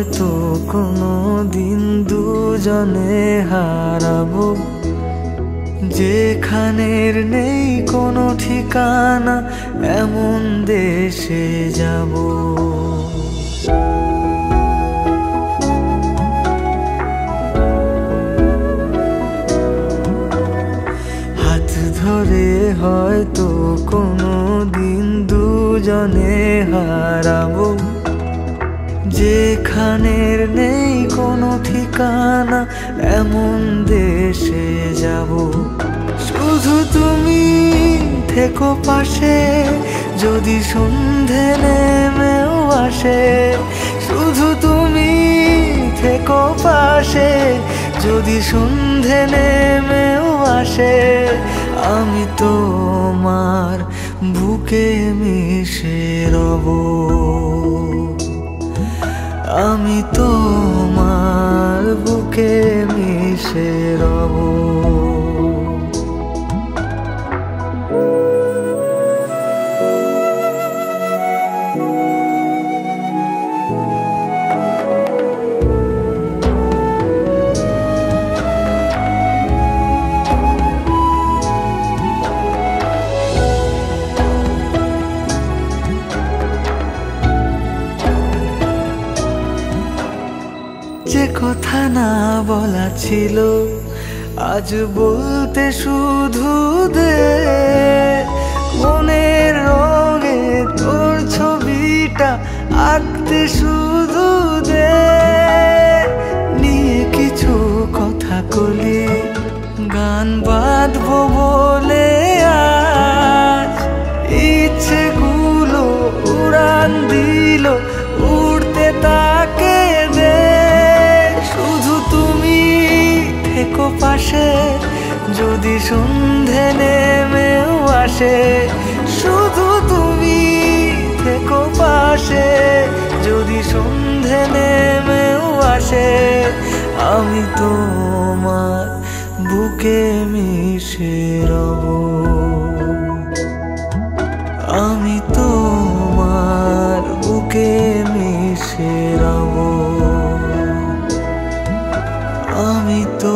হয়তো কোনো দিন দুজনে হারাবো, যেখানের নেই কোনো ঠিকানা এমন দেশে যাব। হাত ধরে হয়তো কোনো দিন দুজনে হারাবো, যেখানের নেই কোনো ঠিকানা এমন দেশে যাব। শুধু তুমি থেকো পাশে যদি সন্ধে নেমেও আসে, শুধু তুমি থেকো পাশে যদি সন্ধে নেমেও আসে। আমি তোমার বুকে মিশে রব, আমি তোমার বুকে মিশে রব। যে কথা না বলা ছিল আজ বলতে শুধু দে, মনের রঙে তোর ছবিটা আঁকতে শুধু দে। নিয়ে কিছু কথা কলি গান বাঁধবো বলে আজ, ইচ্ছেগুলো উড়ান দিল উড়তে তাকে দে। শুধু তুমি থেকো পাশে যদি সন্ধে নেমেও আসে, শুধু তুমি থেকো পাশে যদি সন্ধে নেমেও আসে। আমি তোমার বুকে মিশে রব, আমি তোমার বুকে মিশে রব, আমি তো